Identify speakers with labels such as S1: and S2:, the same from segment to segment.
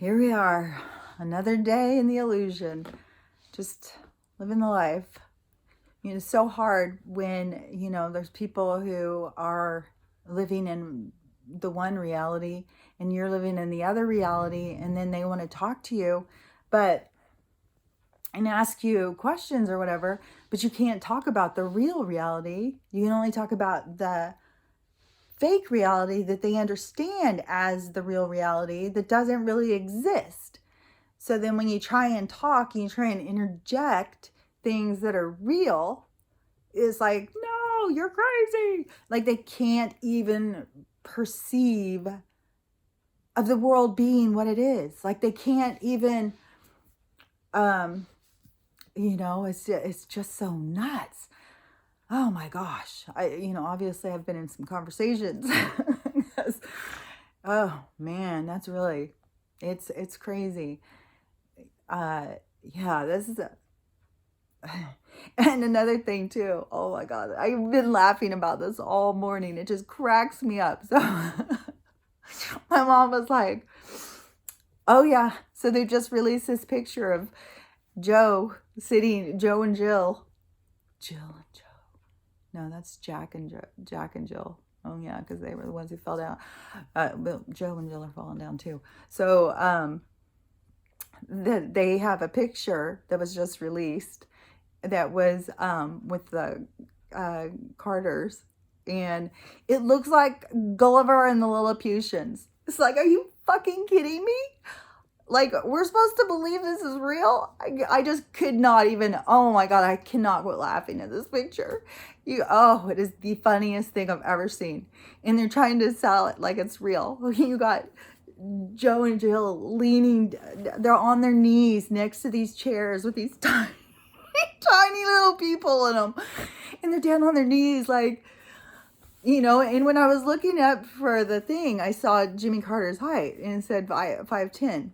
S1: Here we are, another day in the illusion, just living the life. It's so hard when, there's people who are living in the one reality and you're living in the other reality, and then they want to talk to you, and ask you questions or whatever, but you can't talk about the real reality. You can only talk about the fake reality that they understand as the real reality that doesn't really exist. So then when you try and talk and you try and interject things that are real, it's like, no, you're crazy. Like they can't even perceive of the world being what it is. Like they can't even, it's just so nuts. Oh my gosh. Obviously I've been in some conversations. Oh man, that's really, it's crazy. Yeah, this is and another thing too. Oh my God. I've been laughing about this all morning. It just cracks me up. So my mom was like, oh yeah. So they just released this picture of Joe and Jill. Jill and Joe. No, that's Jack and Jill. Oh yeah, because they were the ones who fell down. But Joe and Jill are falling down too. So they have a picture that was just released that was with the Carters, and it looks like Gulliver and the Lilliputians. It's like, are you fucking kidding me? Like, we're supposed to believe this is real? I just could not even, oh my God, I cannot quit laughing at this picture. It is the funniest thing I've ever seen. And they're trying to sell it like it's real. You got Joe and Jill leaning, they're on their knees next to these chairs with these tiny little people in them. And they're down on their knees like, and when I was looking up for the thing, I saw Jimmy Carter's height and it said 5'10".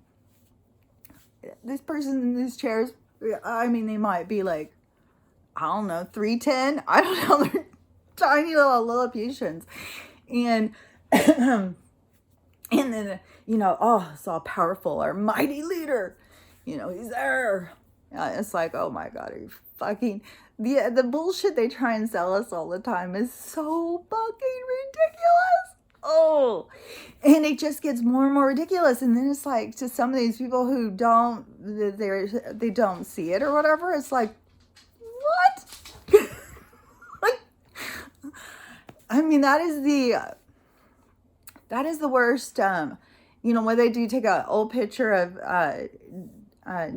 S1: This person in these chairs, I mean, they might be like, I don't know, 3'10". I don't know. They're tiny little Lilliputians. And, and then, so powerful, our mighty leader, he's there. It's like, oh my God, are you fucking, the bullshit they try and sell us all the time is so fucking ridiculous. Oh, and it just gets more and more ridiculous. And then it's like, to some of these people who they don't see it or whatever, it's like, what? Like, I mean, that is the worst. When they do take an old picture of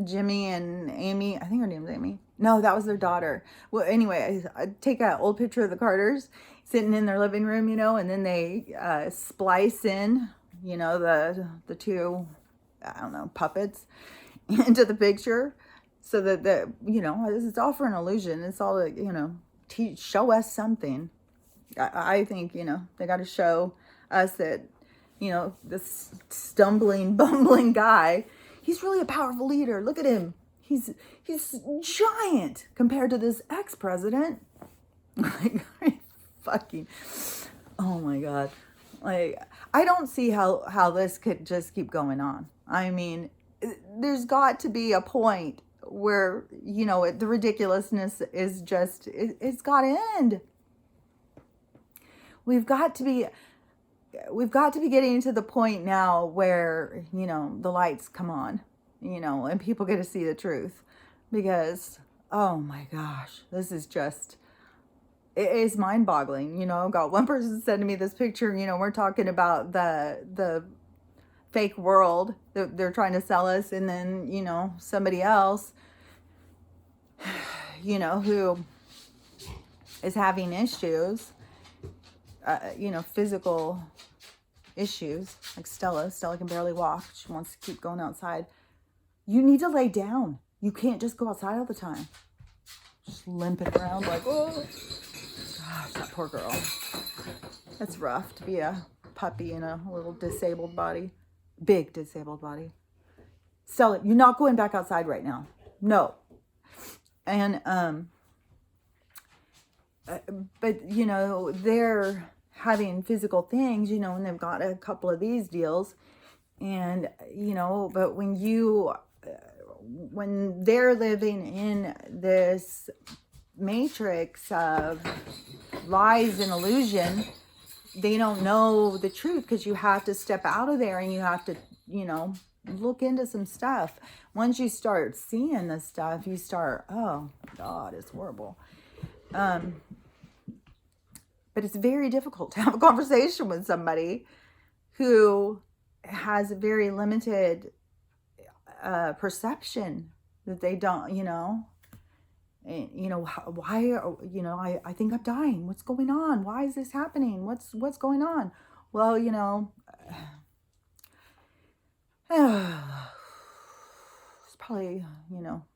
S1: Jimmy and Amy. I think her name's Amy. No, that was their daughter. Well, anyway, I take an old picture of the Carters sitting in their living room, and then they splice in, the two, I don't know, puppets into the picture, so that it's all for an illusion. It's all to, show us something. I think they got to show us that this stumbling, bumbling guy, he's really a powerful leader. Look at him. He's giant compared to this ex-president. Like, fucking, oh my God. Like, I don't see how this could just keep going on. I mean, there's got to be a point where, the ridiculousness is just, it's got to end. We've got to be getting to the point now where, the lights come on, and people get to see the truth, because, oh my gosh, this is just, it is mind boggling. Got one person sending me this picture, we're talking about the fake world that they're trying to sell us. And then, somebody else, who is having issues, physical issues, like Stella can barely walk. She wants to keep going outside. You need to lay down. You can't just go outside all the time. Just limping around like, oh, gosh, that poor girl. It's rough to be a puppy in a little disabled body, big disabled body. Stella, you're not going back outside right now. No. And, but, they're having physical things, and they've got a couple of these deals, And, but when they're living in this matrix of lies and illusion, they don't know the truth, because you have to step out of there and you have to, look into some stuff. Once you start seeing this stuff, you start, oh God, it's horrible. But it's very difficult to have a conversation with somebody who has a very limited perception, that they don't, why, I think I'm dying. What's going on? Why is this happening? What's going on? Well, it's probably,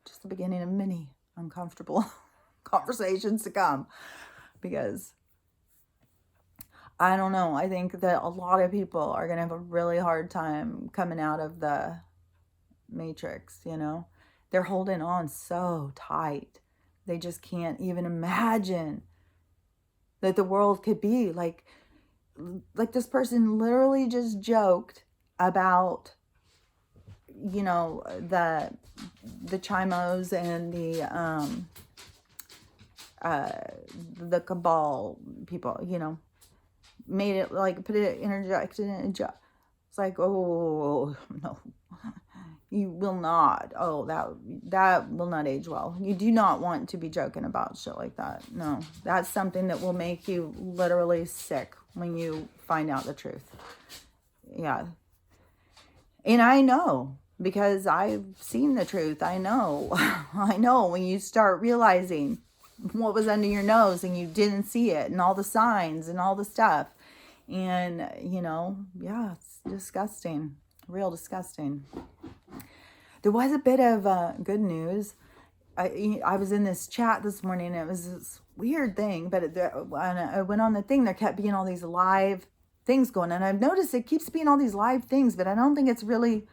S1: just the beginning of many uncomfortable conversations to come, because I don't know. I think that a lot of people are going to have a really hard time coming out of the matrix, They're holding on so tight. They just can't even imagine that the world could be like this person literally just joked about, the chimos and the cabal people, made it like, put it, interjected in. It's like, oh no, you will not. Oh, that will not age well. You do not want to be joking about shit like that. No, that's something that will make you literally sick when you find out the truth. Yeah. And I know, because I've seen the truth. I know. I know when you start realizing what was under your nose and you didn't see it, and all the signs and all the stuff. And, yeah, it's disgusting. Real disgusting. There was a bit of good news. I was in this chat this morning, and it was this weird thing, but when I went on the thing, there kept being all these live things going, and I've noticed it keeps being all these live things, but I don't think it's really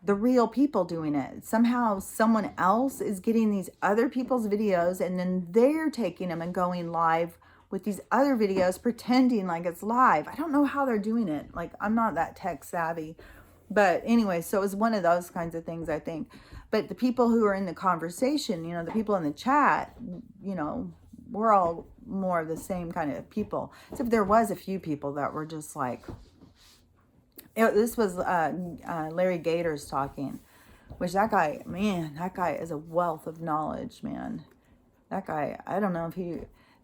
S1: the real people doing it. Somehow someone else is getting these other people's videos, and then they're taking them and going live with these other videos, pretending like it's live. I don't know how they're doing it. Like, I'm not that tech savvy. But anyway, so it was one of those kinds of things, I think. But the people who are in the conversation, the people in the chat, we're all more of the same kind of people. Except there was a few people that were just like, this was Larry Gators talking, which that guy is a wealth of knowledge, man. That guy, I don't know if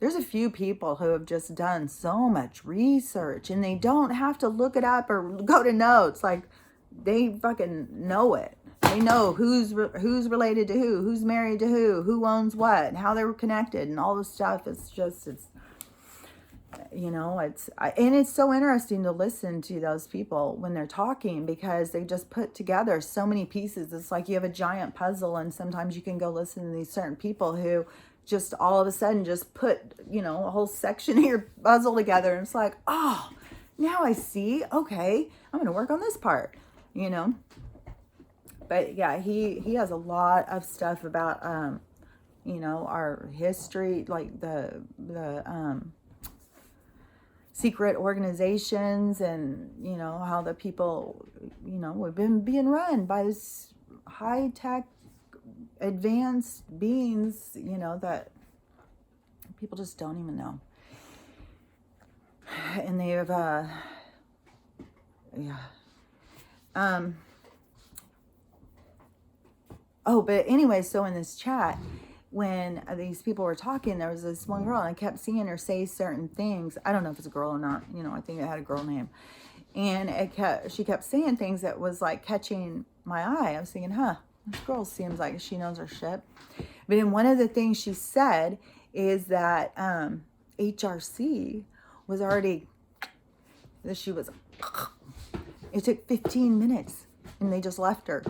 S1: there's a few people who have just done so much research, and they don't have to look it up or go to notes. Like, they fucking know it. They know who's related to who's married to who owns what, and how they were connected, and all this stuff. It's so interesting to listen to those people when they're talking, because they just put together so many pieces. It's like you have a giant puzzle, and sometimes you can go listen to these certain people who just all of a sudden just put, a whole section of your puzzle together. And it's like, oh, now I see. Okay, I'm going to work on this part, But yeah, he has a lot of stuff about, our history, like the secret organizations, and, how the people, we've been being run by this high-tech advanced beings, that people just don't even know. And they have, but anyway, so in this chat, when these people were talking, there was this one girl, and I kept seeing her say certain things. I don't know if it's a girl or not. I think it had a girl name. And she kept saying things that was like catching my eye. I was thinking, this girl seems like she knows her shit. But then one of the things she said is that HRC was already, that she was, it took 15 minutes, and they just left her.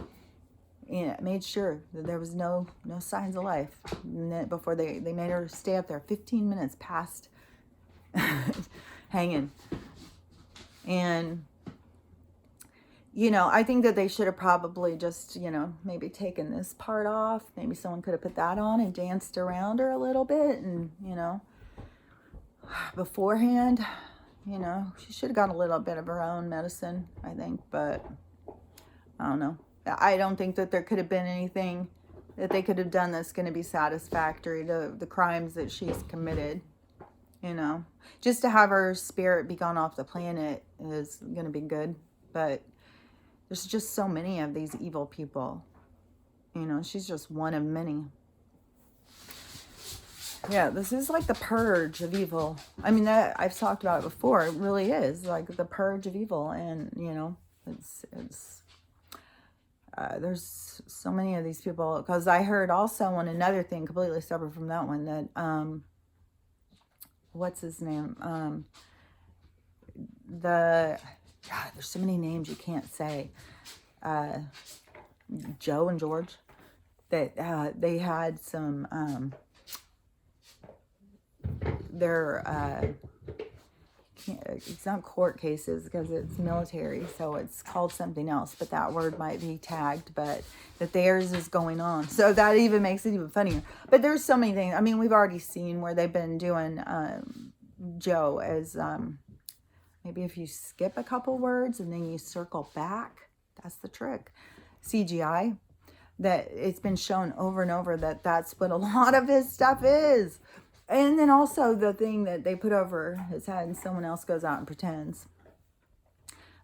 S1: And it made sure that there was no signs of life. And then before they made her stay up there 15 minutes past hanging. And I think that they should have probably just, maybe taken this part off. Maybe someone could have put that on and danced around her a little bit. And, beforehand, she should have got a little bit of her own medicine, I think. But I don't know. I don't think that there could have been anything that they could have done that's going to be satisfactory to the crimes that she's committed. You know, just to have her spirit be gone off the planet is going to be good. But there's just so many of these evil people. You know, she's just one of many. Yeah, this is like the purge of evil. I mean, that I've talked about it before. It really is like the purge of evil. And, you know, there's so many of these people. Because I heard also on another thing, completely separate from that one, that, what's his name? God, there's so many names you can't say. Joe and George, that they had some, it's not court cases because it's military, so it's called something else, but that word might be tagged, but that theirs is going on. So that even makes it even funnier. But there's so many things. I mean, we've already seen where they've been doing Joe as, maybe if you skip a couple words and then you circle back, that's the trick. CGI, that it's been shown over and over that that's what a lot of his stuff is. And then also the thing that they put over his head and someone else goes out and pretends.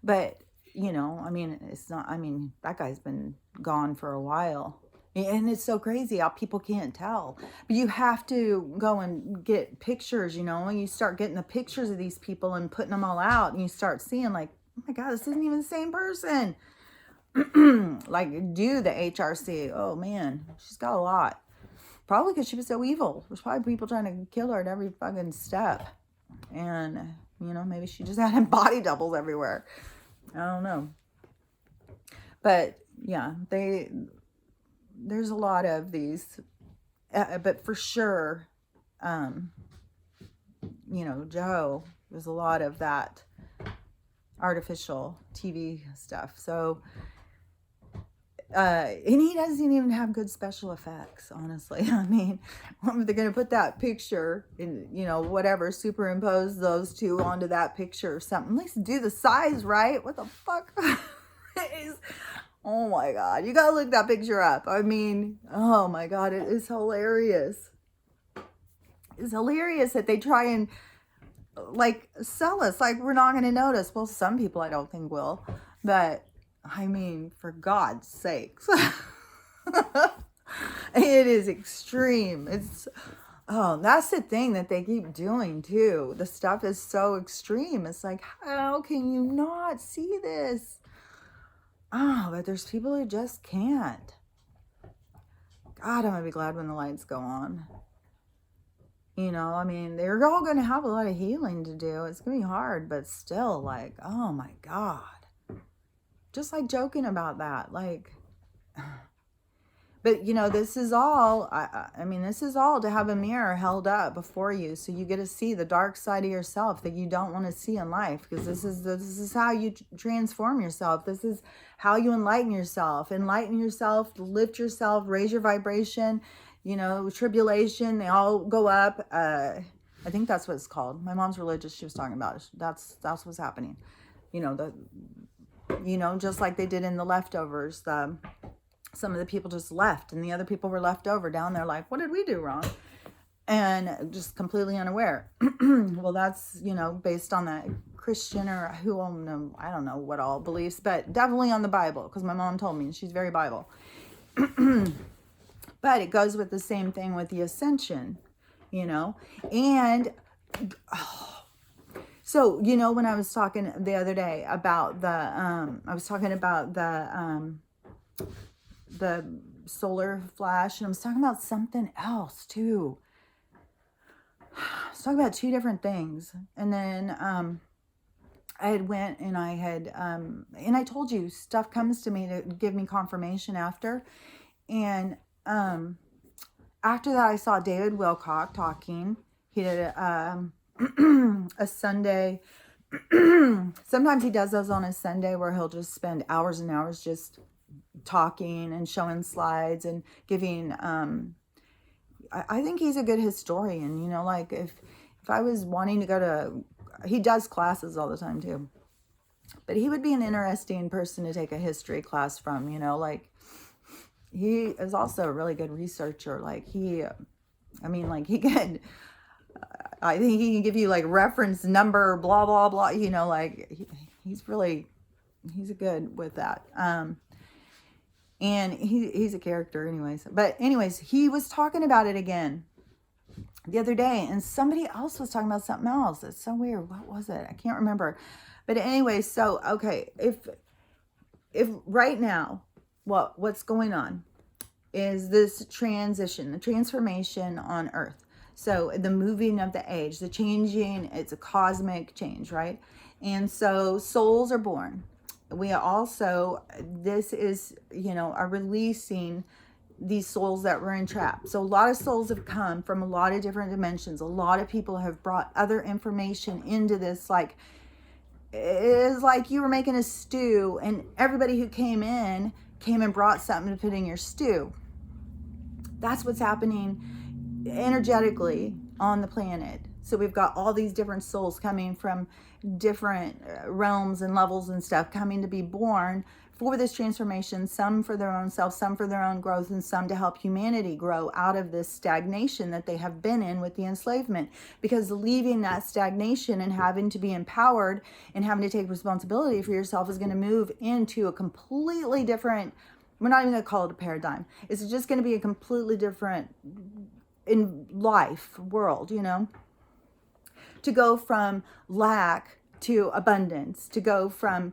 S1: But, you know, I mean, it's not, I mean, that guy's been gone for a while. And it's so crazy how people can't tell. But you have to go and get pictures, you know, and you start getting the pictures of these people and putting them all out. And you start seeing like, oh my God, this isn't even the same person. Like, do the HRC. Oh, man, she's got a lot. Probably because she was so evil. There's probably people trying to kill her at every fucking step. And, you know, maybe she just had body doubles everywhere. I don't know. But, yeah, there's a lot of these. But for sure, you know, Joe, there's a lot of that artificial TV stuff. So, and he doesn't even have good special effects, honestly. I mean, they're going to put that picture in, you know, whatever, superimpose those two onto that picture or something. At least do the size right. What the fuck? Oh my God. You got to look that picture up. I mean, oh my God, it is hilarious. It's hilarious that they try and like sell us like we're not going to notice. Well, some people I don't think will, but I mean, for God's sakes. It is extreme. That's the thing that they keep doing too. The stuff is so extreme. It's like, how can you not see this? Oh, but there's people who just can't. God, I'm going to be glad when the lights go on. You know, I mean, they're all going to have a lot of healing to do. It's going to be hard, but still, like, oh my God. Just like joking about that, like, but you know, this is all, I mean, this is all to have a mirror held up before you so you get to see the dark side of yourself that you don't want to see in life, because this is how you transform yourself. This is how you enlighten yourself, lift yourself, raise your vibration. You know, tribulation, they all go up. I think that's what it's called. My mom's religious. She was talking about it. That's what's happening. You know, just like they did in the leftovers. Some of the people just left and the other people were left over down there like, what did we do wrong? And just completely unaware. Well, that's, you know, based on that Christian or who I don't know what all beliefs, but definitely on the Bible, because my mom told me she's very Bible. But it goes with the same thing with the ascension, you know, and so, you know, when I was talking the other day about the solar flash, and I was talking about something else too. I was talking about two different things. And then, I had went and I had, and I told you stuff comes to me to give me confirmation after. And, after that, I saw David Wilcock talking. He did a Sunday. Sometimes he does those on a Sunday where he'll just spend hours and hours just talking and showing slides and giving, I think he's a good historian, you know, like if I was wanting to go to, he does classes all the time too. But he would be an interesting person to take a history class from, like he is also a really good researcher. Like he could, I think he can give you like reference number, blah, blah, blah, like he's good with that. And he's a character anyways. But anyways, he was talking about it again the other day, and somebody else was talking about something else. It's so weird. What was it? I can't remember. But anyway, so okay, if right now what's going on is this transition, the transformation on earth. So the moving of the age, the changing, it's a cosmic change, right? And so souls are born. We also, this is, are releasing these souls that were entrapped. So a lot of souls have come from a lot of different dimensions. A lot of people have brought other information into this. Like, it is like you were making a stew, and everybody who came and brought something to put in your stew. That's what's happening energetically on the planet. So we've got all these different souls coming from different realms and levels and stuff, coming to be born for this transformation, some for their own self, some for their own growth, and some to help humanity grow out of this stagnation that they have been in with the enslavement. Because leaving that stagnation and having to be empowered and having to take responsibility for yourself is going to move into a completely different, we're not even going to call it a paradigm. It's just going to be a completely different in life world, to go from lack to abundance, to go from,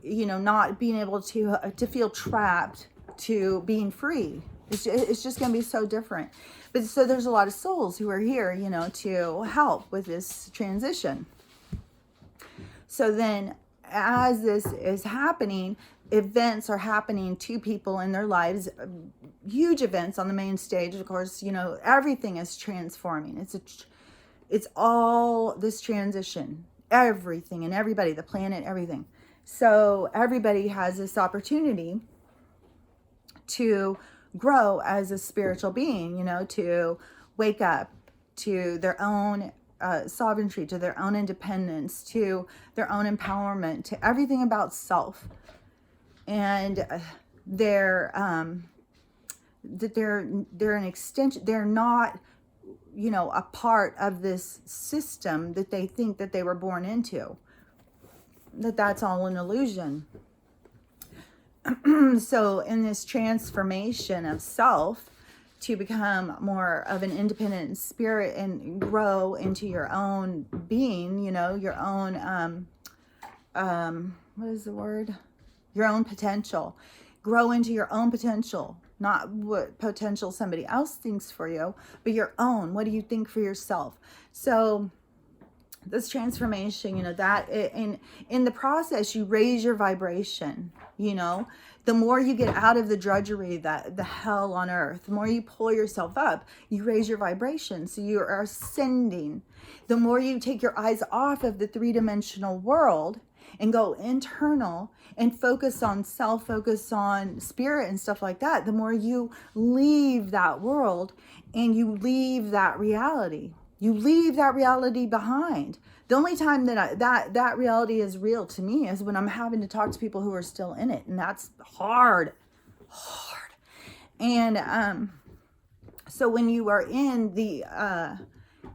S1: not being able to feel trapped to being free. It's just going to be so different. But so there's a lot of souls who are here, to help with this transition. So then as this is happening, events are happening to people in their lives, huge events on the main stage. Of course, everything is transforming. It's all this transition, everything and everybody, the planet, everything. So everybody has this opportunity to grow as a spiritual being, to wake up to their own sovereignty, to their own independence, to their own empowerment, to everything about self. And they're an extension. They're not, a part of this system that they think that they were born into. That's all an illusion. So in this transformation of self to become more of an independent spirit and grow into your own being, your own, what is the word? Your own potential. Grow into your own potential, not what potential somebody else thinks for you, but your own. What do you think for yourself? So this transformation, that in the process, you raise your vibration. The more you get out of the drudgery, the hell on earth, the more you pull yourself up, you raise your vibration. So you are ascending. The more you take your eyes off of the three-dimensional world and go internal and focus on self, focus on spirit and stuff like that, the more you leave that world and you leave that reality. You leave that reality behind. The only time that reality is real to me is when I'm having to talk to people who are still in it. And that's hard. And so when you are in the,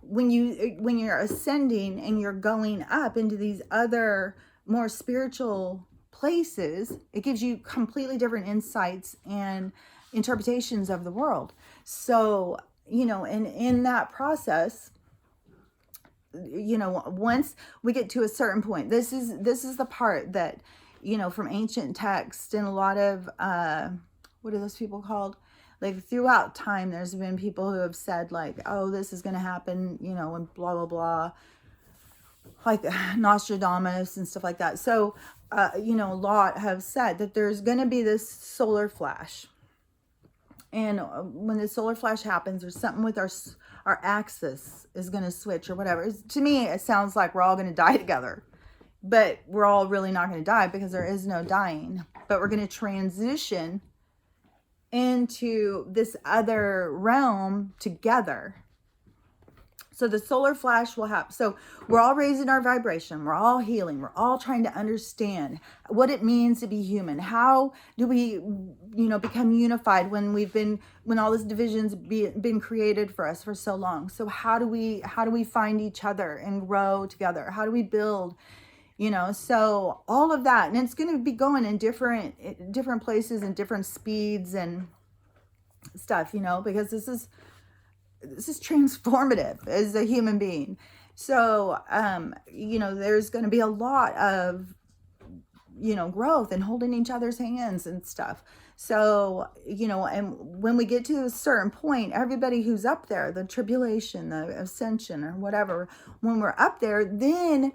S1: when you're ascending and you're going up into these other more spiritual places, it gives you completely different insights and interpretations of the world. So, and in that process, once we get to a certain point, this is the part that, from ancient texts and a lot of, what are those people called? Like throughout time, there's been people who have said like, oh, this is going to happen, and blah, blah, blah, like Nostradamus and stuff like that. So, a lot have said that there's going to be this solar flash. And when the solar flash happens, or something with our axis is going to switch or whatever. To me, it sounds like we're all going to die together. But we're all really not going to die because there is no dying. But we're going to transition into this other realm together. So the solar flash will happen. So we're all raising our vibration. We're all healing. We're all trying to understand what it means to be human. How do we, become unified when when all this division's been created for us for so long? So how do we find each other and grow together? How do we build? So all of that, and it's going to be going in different places and different speeds and stuff, because this is transformative as a human being. So, there's going to be a lot of, growth and holding each other's hands and stuff. So, and when we get to a certain point, everybody who's up there, the tribulation, the ascension or whatever, when we're up there, then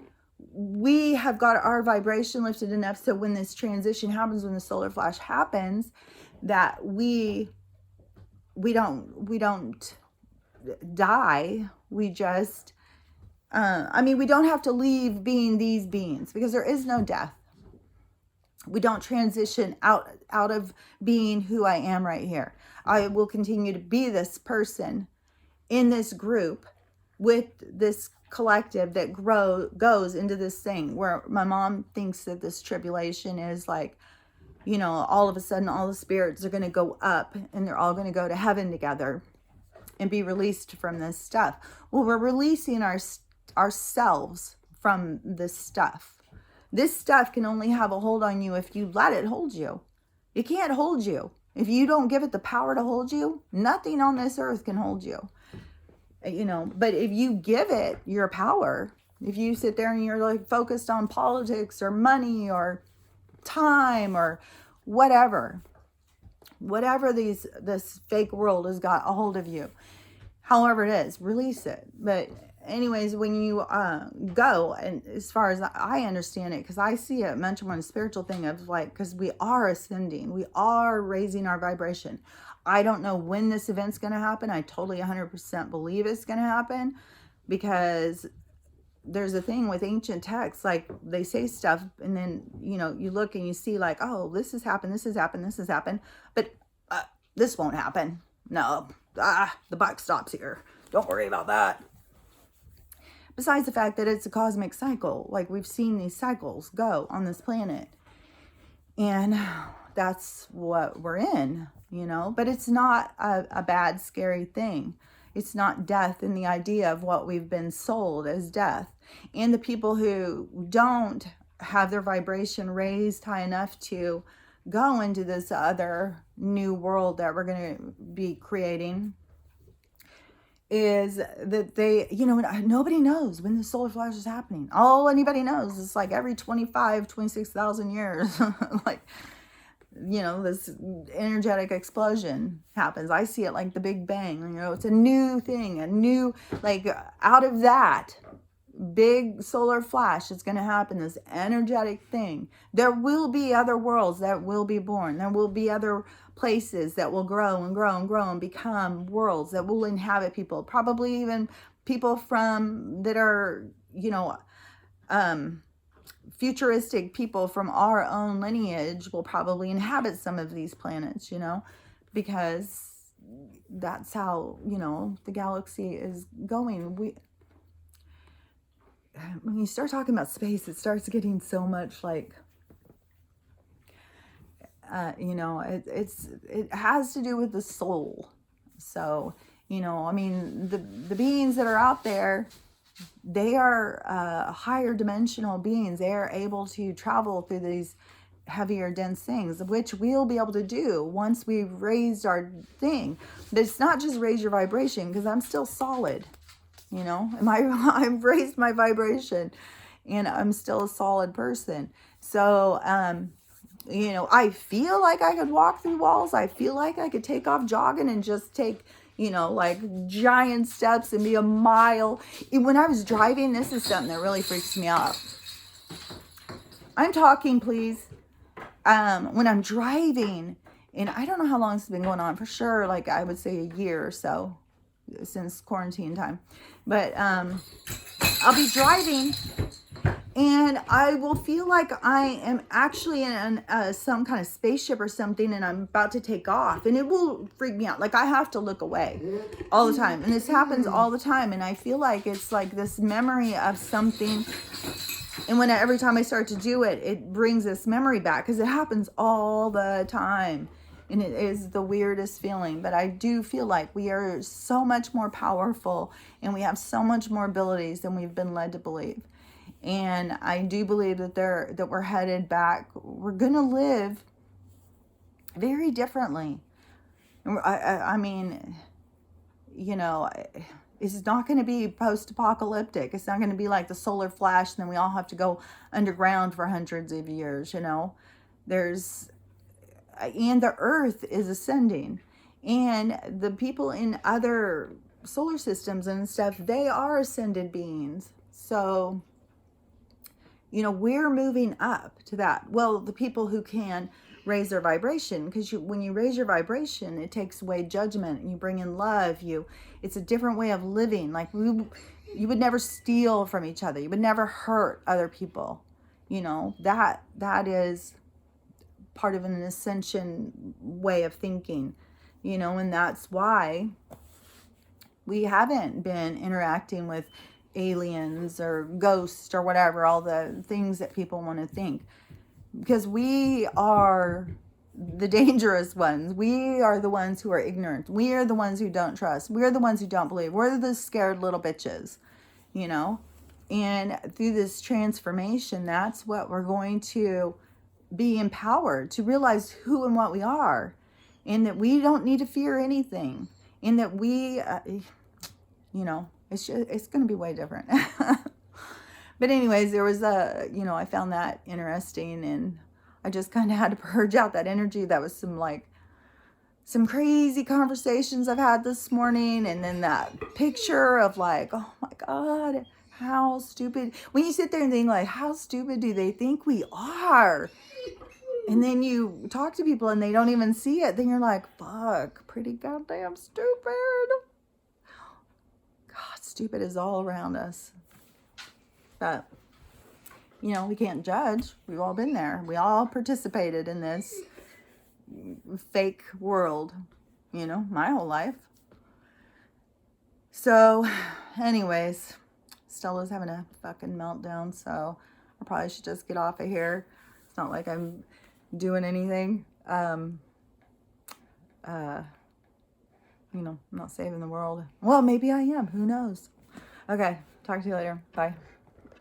S1: we have got our vibration lifted enough. So when this transition happens, when the solar flash happens, that we don't die. We just we don't have to leave being these beings, because there is no death. We don't transition out of being who I am right here. I will continue to be this person in this group with this collective that goes into this thing where my mom thinks that this tribulation is like, all of a sudden all the spirits are going to go up and they're all going to go to heaven together and be released from this stuff. Well, we're releasing ourselves from this stuff. This stuff can only have a hold on you if you let it hold you. It can't hold you. If you don't give it the power to hold you, nothing on this earth can hold you. But if you give it your power, if you sit there and you're like focused on politics or money or time or whatever this fake world has got a hold of you, however it is, release it. But anyways, when you go, and as far as I understand it, because I see it much more in a spiritual thing of like, because we are ascending, we are raising our vibration. I don't know when this event's going to happen. I totally 100% believe it's going to happen, because there's a thing with ancient texts, like they say stuff and then, you look and you see like, oh, this has happened, this has happened, this has happened, but this won't happen. No, the buck stops here. Don't worry about that. Besides the fact that it's a cosmic cycle, like we've seen these cycles go on this planet, and that's what we're in, but it's not a bad, scary thing. It's not death in the idea of what we've been sold as death. And the people who don't have their vibration raised high enough to go into this other new world that we're going to be creating, is that they, nobody knows when the solar flash is happening. All anybody knows is like every 26,000 years, like, this energetic explosion happens. I see it like the Big Bang, it's a new thing, like out of that big solar flash is going to happen, this energetic thing. There will be other worlds that will be born. There will be other places that will grow and grow and grow and become worlds that will inhabit people, probably even people that are, futuristic people from our own lineage will probably inhabit some of these planets, because that's how, the galaxy is going. When you start talking about space, it starts getting so much like, it has to do with the soul. So, the beings that are out there, they are higher dimensional beings. They are able to travel through these heavier, dense things, which we'll be able to do once we've raised our thing. But it's not just raise your vibration, because I'm still solid, I've raised my vibration and I'm still a solid person. So, I feel like I could walk through walls. I feel like I could take off jogging and just take, like giant steps and be a mile. When I was driving, this is something that really freaks me out. I'm talking, please. When I'm driving, and I don't know how long this has been going on, for sure, like I would say a year or so since quarantine time. But I'll be driving And I will feel like I am actually in some kind of spaceship or something, and I'm about to take off, and it will freak me out. Like, I have to look away all the time, and this happens all the time, and I feel like it's like this memory of something, and every time I start to do it, it brings this memory back, because it happens all the time, and it is the weirdest feeling. But I do feel like we are so much more powerful, and we have so much more abilities than we've been led to believe. And I do believe that we're headed back. We're going to live very differently. I mean, you know, it's not going to be post-apocalyptic. It's not going to be like the solar flash, and then we all have to go underground for hundreds of years, you know. And the earth is ascending. And the people in other solar systems and stuff, they are ascended beings. So, you know, we're moving up to that. Well, the people who can raise their vibration, because when you raise your vibration, it takes away judgment, and you bring in love. It's a different way of living. Like, you would never steal from each other. You would never hurt other people. You know, that is part of an ascension way of thinking, you know, and that's why we haven't been interacting with aliens or ghosts or whatever, all the things that people want to think, because we are the dangerous ones. We are the ones who are ignorant. We are the ones who don't trust. We're the ones who don't believe. We're the scared little bitches, you know. And through this transformation, that's what we're going to be empowered to realize who and what we are, and that we don't need to fear anything, and that we you know, it's going to be way different. But anyways, there was I found that interesting, and I just kind of had to purge out that energy. That was some crazy conversations I've had this morning, and then that picture of like, oh my God, how stupid. When you sit there and think like, how stupid do they think we are? And then you talk to people and they don't even see it. Then you're like, fuck, pretty goddamn stupid. God, stupid is all around us. But, you know, we can't judge. We've all been there. We all participated in this fake world, you know, my whole life. So, anyways, Stella's having a fucking meltdown, so I probably should just get off of here. It's not like I'm doing anything. You know, I'm not saving the world. Well, maybe I am. Who knows? Okay, talk to you later. Bye.